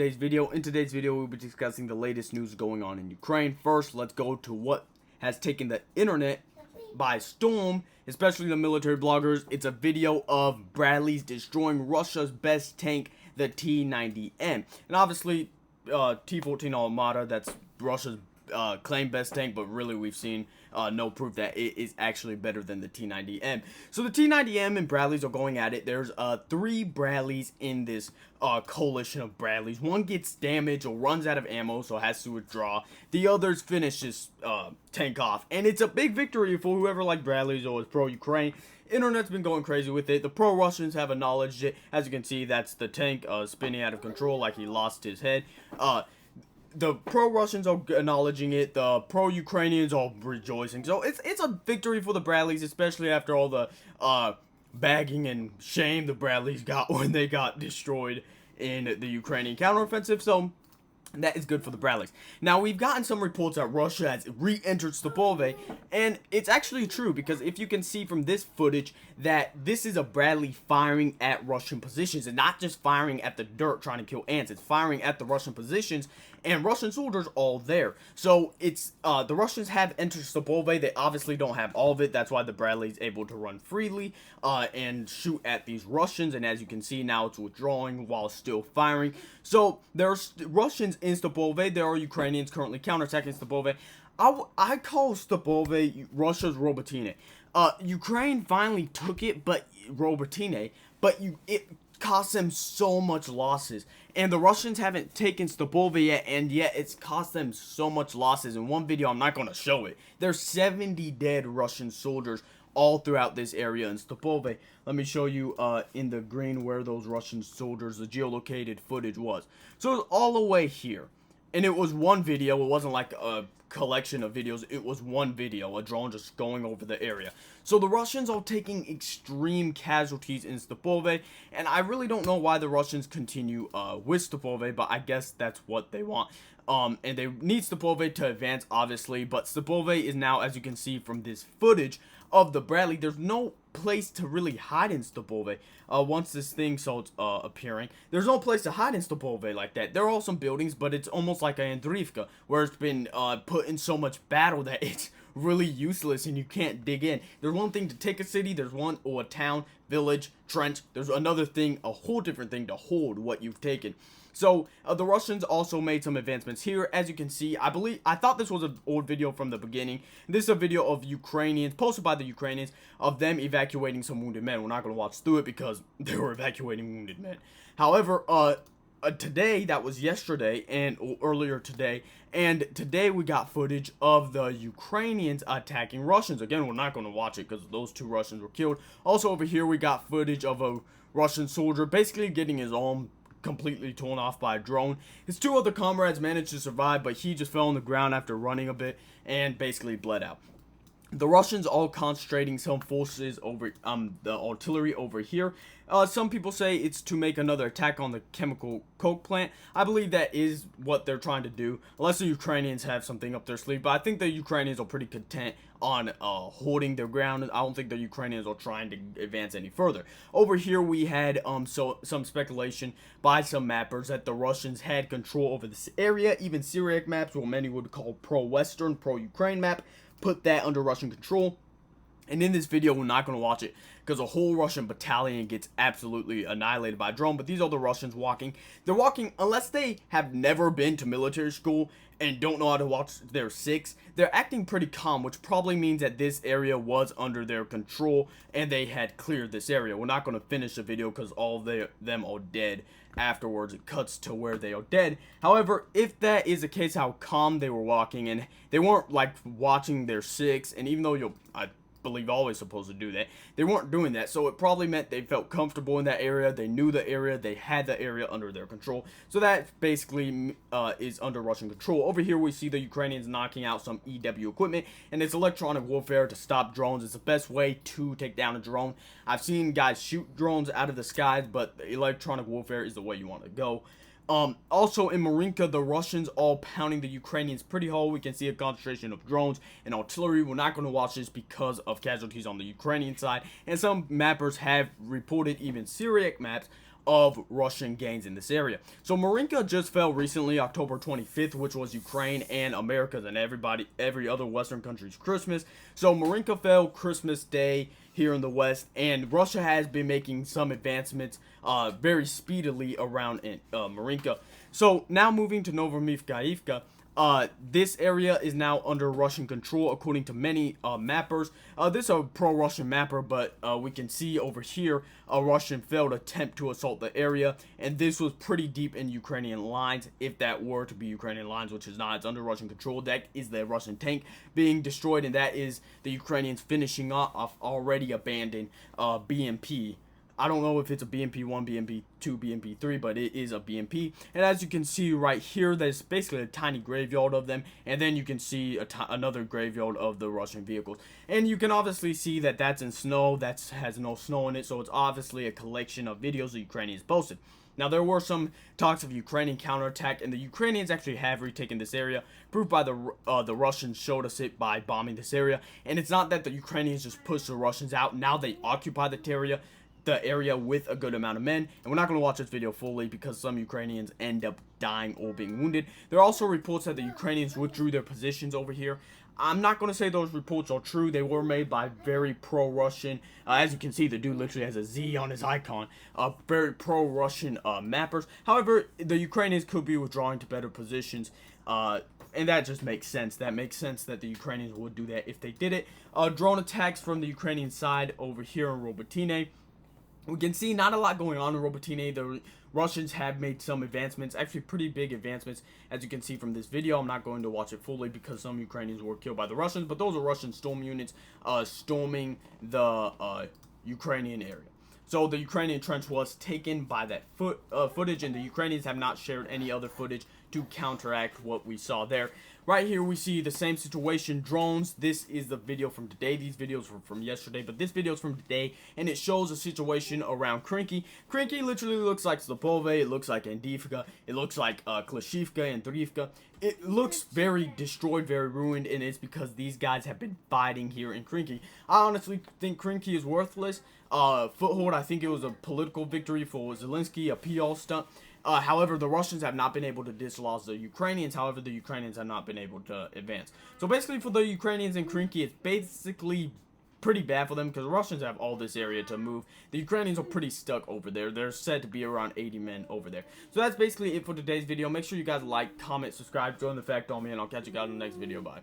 In today's video, we'll be discussing the latest news going on in Ukraine. First, let's go to what has taken the internet by storm, especially the military bloggers. It's a video of Bradley's destroying Russia's best tank, the T-90M. And obviously, T-14 Armata, that's Russia's claimed best tank, but really we've seen no proof that it is actually better than the T-90M. So the T-90M and Bradleys are going at it. There's 3 Bradleys in this coalition of Bradleys. One gets damaged or runs out of ammo, so has to withdraw. The others finish this tank off, and it's a big victory for whoever likes Bradleys or is pro-Ukraine. Internet's been going crazy with it. The pro-Russians have acknowledged it. As you can see, that's the tank spinning out of control like he lost his head. The pro-Russians are acknowledging it. The pro-Ukrainians are rejoicing. So it's a victory for the Bradleys, especially after all the bagging and shame the Bradleys got when they got destroyed in the Ukrainian counteroffensive. So that is good for the Bradleys. Now, we've gotten some reports that Russia has re-entered Stopove, and it's actually true, because if you can see from this footage that this is a Bradley firing at Russian positions, and not just firing at the dirt trying to kill ants, it's firing at the Russian positions, and Russian soldiers all there. So it's the Russians have entered Stopove. They obviously don't have all of it. That's why the Bradley's able to run freely and shoot at these Russians, and as you can see now, it's withdrawing while still firing. So there's Russians in Stopove. There are Ukrainians currently counterattacking Stopove. I call Stopove Russia's Robotine. Ukraine finally took it, but it cost them so much losses, and the Russians haven't taken Stopove yet, and yet it's cost them so much losses. In one video, I'm not going to show it, there's 70 dead Russian soldiers all throughout this area in Stopove. Let me show you in the green where those Russian soldiers, the geolocated footage was. So it's all the way here, and it was one video. It wasn't like a collection of videos. It was one video, a drone just going over the area. So the Russians are taking extreme casualties in Stopove, and I really don't know why the Russians continue with Stopove, but I guess that's what they want. And they need Stopove to advance, obviously, but Stopove is now, as you can see from this footage of the Bradley, there's no place to really hide in Stopove. Once this thing starts appearing, there's no place to hide in Stopove like that. There are some buildings, but it's almost like a Andriivka, where it's been put in so much battle that it's really useless and you can't dig in. There's one thing to take a city, there's one, or a town, village, trench. There's another thing, a whole different thing to hold what you've taken. So the Russians also made some advancements here. As you can see, I thought this was an old video from the beginning. This is a video of Ukrainians, posted by the Ukrainians, of them evacuating some wounded men. We're not going to watch through it because they were evacuating wounded men. However, today, that was yesterday, and earlier today, and today we got footage of the Ukrainians attacking Russians. Again, we're not going to watch it because those 2 Russians were killed. Also over here, we got footage of a Russian soldier basically getting his arm completely torn off by a drone. His 2 other comrades managed to survive, but he just fell on the ground after running a bit and basically bled out. The Russians are concentrating some forces over the artillery over here. Some people say it's to make another attack on the chemical coke plant. I believe that is what they're trying to do, unless the Ukrainians have something up their sleeve. But I think the Ukrainians are pretty content on holding their ground. I don't think the Ukrainians are trying to advance any further. Over here we had some speculation by some mappers that the Russians had control over this area. Even Syriac maps, what many would call pro-Western, pro-Ukraine map, put that under Russian control. And in this video, we're not going to watch it because a whole Russian battalion gets absolutely annihilated by a drone. But these are the Russians walking. They're walking, unless they have never been to military school and don't know how to watch their 6, they're acting pretty calm, which probably means that this area was under their control and they had cleared this area. We're not going to finish the video because all of them are dead. Afterwards, it cuts to where they are dead. However, if that is the case, how calm they were walking, and they weren't like watching their 6, and even though I believe always supposed to do that, they weren't doing that, so it probably meant they felt comfortable in that area, they knew the area, they had the area under their control. So that basically is under Russian control. Over here we see the Ukrainians knocking out some EW equipment, and it's electronic warfare to stop drones. It's the best way to take down a drone. I've seen guys shoot drones out of the skies, but electronic warfare is the way you want to go. Also in Marinka, the Russians all pounding the Ukrainians pretty hard. We can see a concentration of drones and artillery. We're not going to watch this because of casualties on the Ukrainian side. And some mappers have reported, even Syriac maps, of Russian gains in this area. So Marinka just fell recently, October 25th, which was Ukraine and America's and every other Western country's Christmas. So Marinka fell Christmas Day here in the West, and Russia has been making some advancements very speedily around Marinka. So now moving to Novomivkaivka. This area is now under Russian control, according to many mappers. This is a pro-Russian mapper, but we can see over here a Russian failed attempt to assault the area, and this was pretty deep in Ukrainian lines, if that were to be Ukrainian lines, which is not. It's under Russian control. That is the Russian tank being destroyed, and that is the Ukrainians finishing off already abandoned BMP. I don't know if it's a BMP-1, BMP-2, BMP-3, but it is a BMP. And as you can see right here, there's basically a tiny graveyard of them. And then you can see another graveyard of the Russian vehicles. And you can obviously see that that's in snow. That has no snow in it. So it's obviously a collection of videos the Ukrainians posted. Now, there were some talks of Ukrainian counterattack, and the Ukrainians actually have retaken this area, proved by the Russians showed us it by bombing this area. And it's not that the Ukrainians just pushed the Russians out. Now they occupy the area with a good amount of men, and we're not going to watch this video fully because some Ukrainians end up dying or being wounded. There are also reports that the Ukrainians withdrew their positions over here. I'm not going to say those reports are true. They were made by very pro-Russian, as you can see, the dude literally has a Z on his icon, very pro-Russian mappers. However, the Ukrainians could be withdrawing to better positions, and that just makes sense. That makes sense that the Ukrainians would do that if they did it. Drone attacks from the Ukrainian side over here in Robotine. We can see not a lot going on in Robotine. The Russians have made some advancements, actually pretty big advancements, as you can see from this video. I'm not going to watch it fully because some Ukrainians were killed by the Russians, but those are Russian storm units storming the Ukrainian area. So the Ukrainian trench was taken by that footage, and the Ukrainians have not shared any other footage to counteract what we saw there. Right here we see the same situation, drones. This is the video from today. These videos were from yesterday, but this video is from today, and it shows a situation around Krinky. Krinky literally looks like Slapove, it looks like Andivka, it looks like Klashivka and Drivka. It looks very destroyed, very ruined, and it's because these guys have been fighting here in Krinky. I honestly think Krinky is worthless. Foothold, I think it was a political victory for Zelensky, a PR stunt. However, the Russians have not been able to dislodge the Ukrainians. However, the Ukrainians have not been able to advance. So basically, for the Ukrainians in Krinky, it's basically pretty bad for them because the Russians have all this area to move. The Ukrainians are pretty stuck over there. They're said to be around 80 men over there. So that's basically it for today's video. Make sure you guys like, comment, subscribe, join the Fact on me, and I'll catch you guys in the next video. Bye.